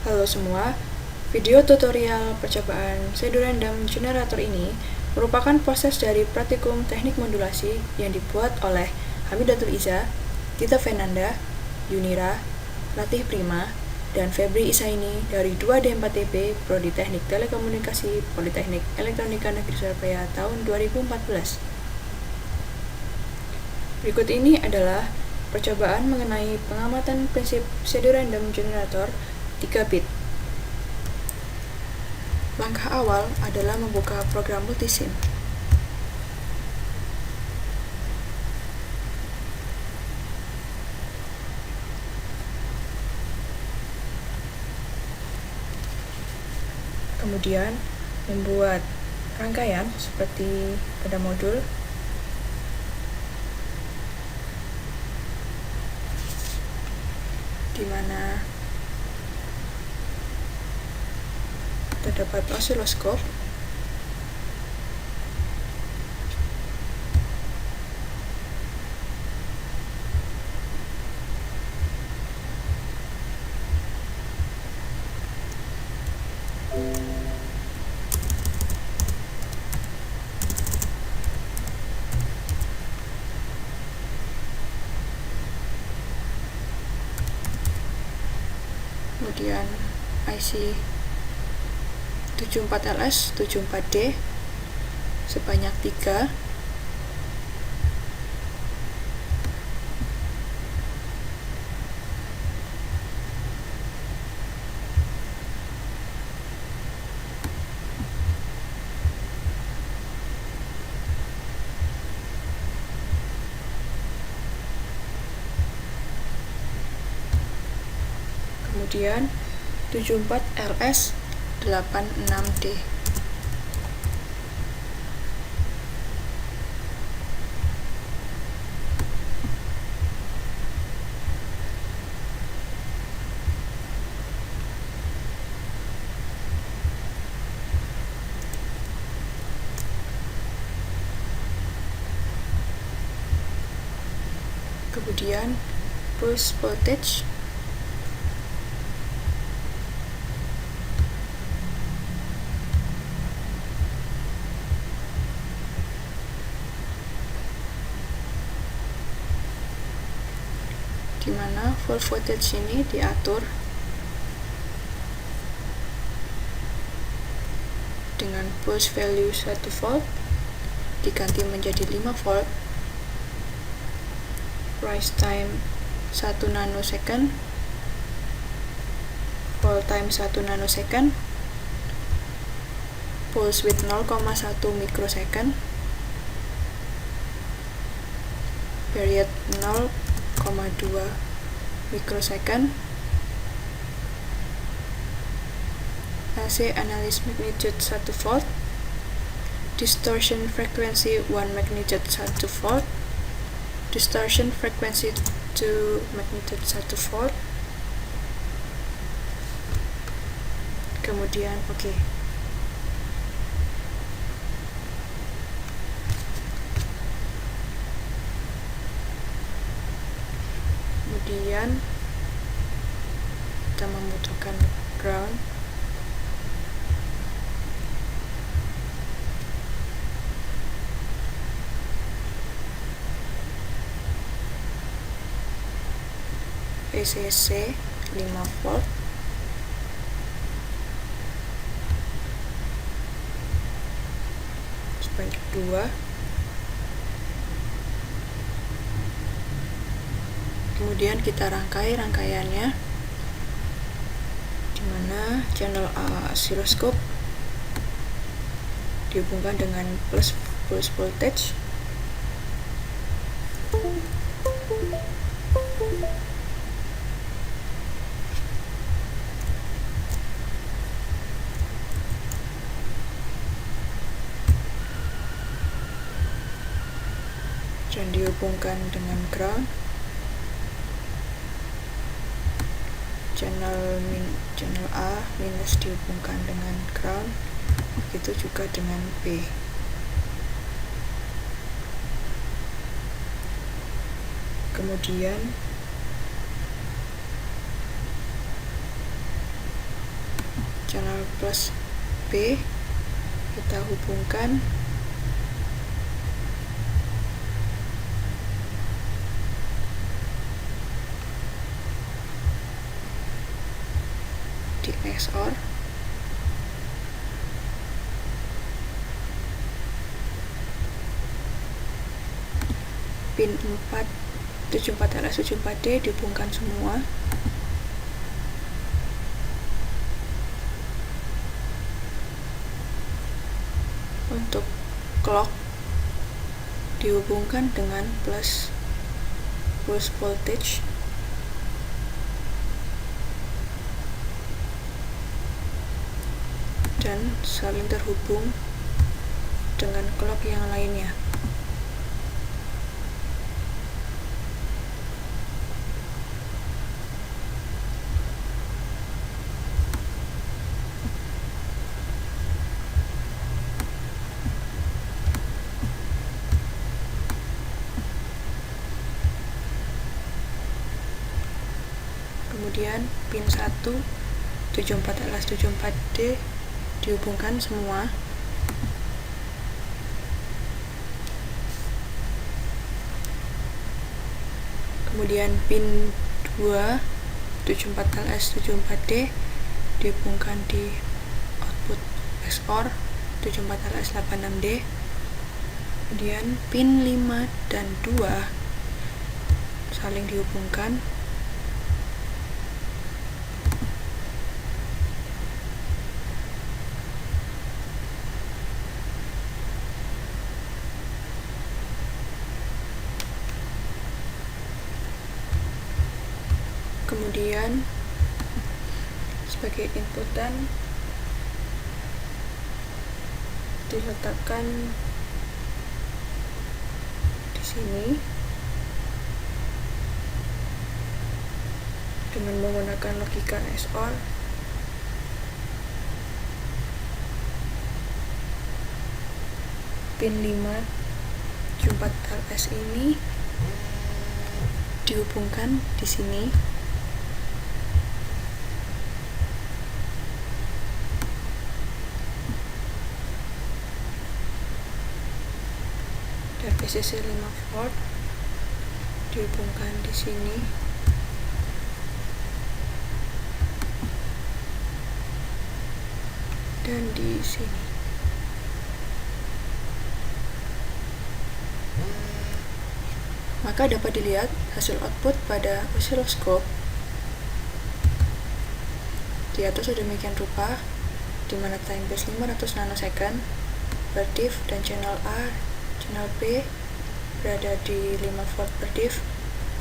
Halo semua, video tutorial percobaan pseudo-random generator ini merupakan proses dari praktikum teknik modulasi yang dibuat oleh Hamidatul Iza, Tita Fernanda, Yunira, Latih Prima, dan Febri Isaini dari 2D4TP Prodi Teknik Telekomunikasi Politeknik Elektronika Negeri Surabaya tahun 2014. Berikut ini adalah percobaan mengenai pengamatan prinsip pseudo-random generator 3 bit. Langkah awal adalah membuka program multisim. Kemudian membuat rangkaian seperti pada modul. Di mana terdapat osiloskop, kemudian IC 74LS 74D sebanyak 3, kemudian 74LS 86D. Kemudian pulse voltage di mana full voltage ini diatur dengan pulse value 1 volt diganti menjadi 5 volt, rise time 1 nanosecond, fall time 1 nanosecond, pulse width 0,1 mikrosecond, period 0,2 mikrosecond, AC analysis magnitude 1 volt, distortion frequency 1 magnitude 1 volt, distortion frequency 2 magnitude 1 volt. Kemudian kemudian kita membutuhkan ground. VCC 5 volt, sebanyak 2. Kemudian kita rangkai rangkaiannya, di mana channel A osiloskop dihubungkan dengan pulse voltage, dan dihubungkan dengan ground. Channel A minus dihubungkan dengan ground, begitu juga dengan B. Kemudian channel plus B kita hubungkan di XOR. Pin 4 74LS 74D dihubungkan semua. Untuk clock dihubungkan dengan plus pulse voltage dan saling terhubung dengan clock yang lainnya. Kemudian pin 1 74LS 74D dihubungkan semua. Kemudian pin 2 74LS 74D dihubungkan di output XOR 74LS 86D. Kemudian pin 5 dan 2 saling dihubungkan. Kemudian sebagai inputan diletakkan di sini dengan menggunakan logika XOR. Pin 5 74LS ini dihubungkan di sini. Dan VCC 5 volt dihubungkan di sini. Dan di sini. Maka dapat dilihat hasil output pada oscilloscope. Di atas sedemikian rupa, di mana time base 500 nanosecond per diff dan channel A, channel B berada di 5 volt per diff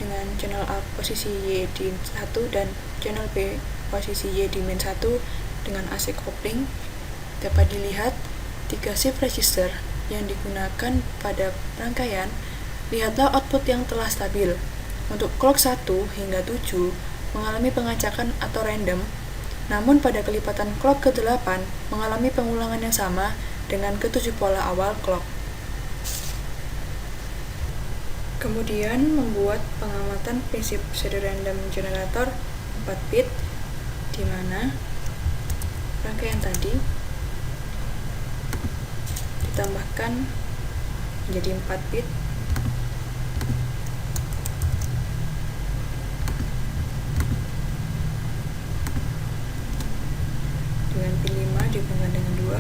dengan channel A posisi Y di 1 dan channel B posisi Y di min 1 dengan AC coupling. Dapat dilihat 3 shift register yang digunakan pada rangkaian. Lihatlah output yang telah stabil. Untuk clock 1 hingga 7 mengalami pengacakan atau random, namun pada kelipatan clock ke-8 mengalami pengulangan yang sama dengan ke-7 pola awal clock. Kemudian membuat pengamatan prinsip pseudo-random generator 4 bit, di mana rangkaian tadi ditambahkan menjadi 4 bit dengan pin 5 dihubungkan dengan 2,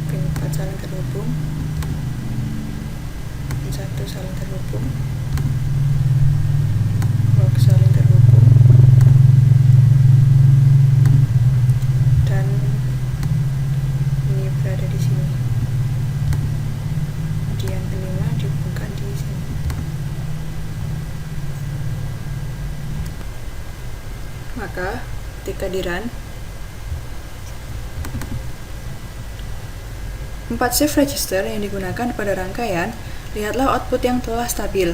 pin 4 saling terhubung, pin 1 saling terhubung, clock saling terhubung, dan ini berada di sini. Kemudian pin 5 dihubungkan di sini. Maka ketika di run, 4 shift register yang digunakan pada rangkaian, lihatlah output yang telah stabil.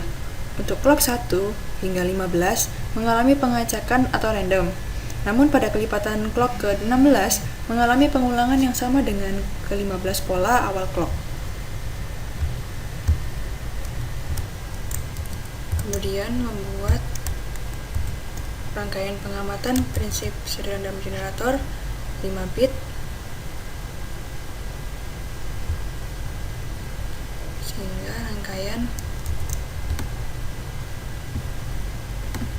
Untuk clock 1 hingga 15 mengalami pengacakan atau random, namun pada kelipatan clock ke-16 mengalami pengulangan yang sama dengan ke-15 pola awal clock. Kemudian membuat rangkaian pengamatan prinsip sederhana dalam generator 5 bit, sehingga rangkaian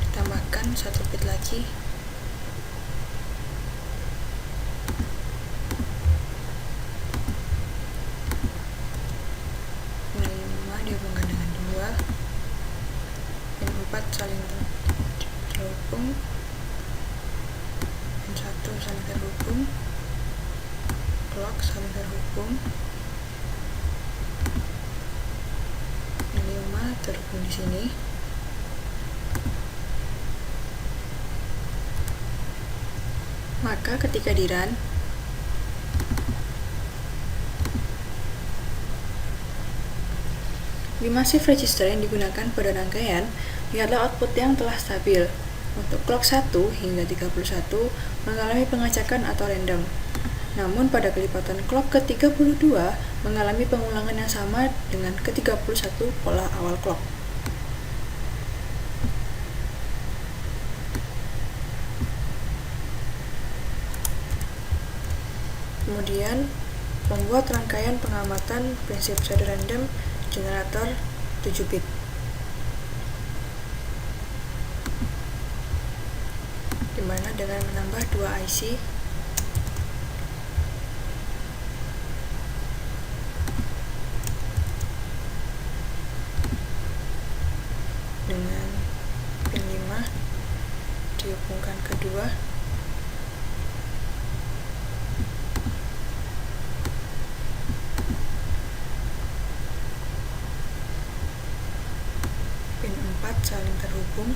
ditambahkan 1 bit lagi, dihubungkan dengan 2, pin 4 saling terhubung, pin 1 saling terhubung, clock saling terhubung, pin 5 terhubung di sini. Maka ketika di run, lima shift register yang digunakan pada rangkaian, lihatlah output yang telah stabil. Untuk clock 1 hingga 31 mengalami pengacakan atau random. Namun pada kelipatan clock ke-32 mengalami pengulangan yang sama dengan ke-31 pola awal clock. Kemudian membuat rangkaian pengamatan prinsip pseudo-random generator 7 bit. Dimana dengan menambah 2 IC dengan pin 5 dihubungkan kedua, pin 4 saling terhubung,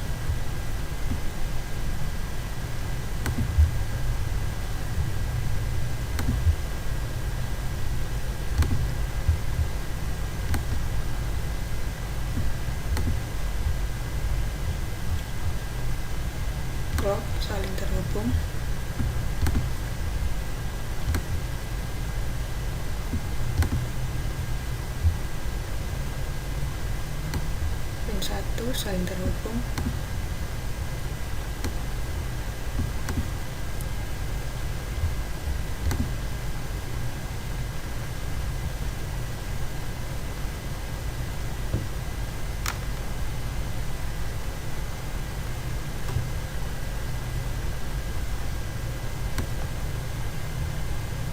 clock saling terhubung, pin 1 saling terhubung,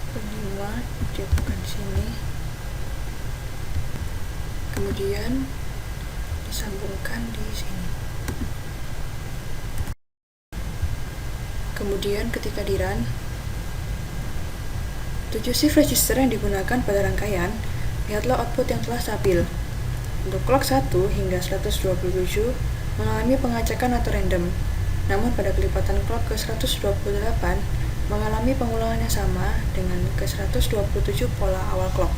pin 5 dihubungkan di sini, kemudian disambungkan di sini. Kemudian ketika di run, 7 shift register yang digunakan pada rangkaian, lihatlah output yang telah stabil. Untuk clock 1 hingga 127 mengalami pengacakan atau random. Namun pada kelipatan clock ke-128 mengalami pengulangan yang sama dengan ke-127 pola awal clock.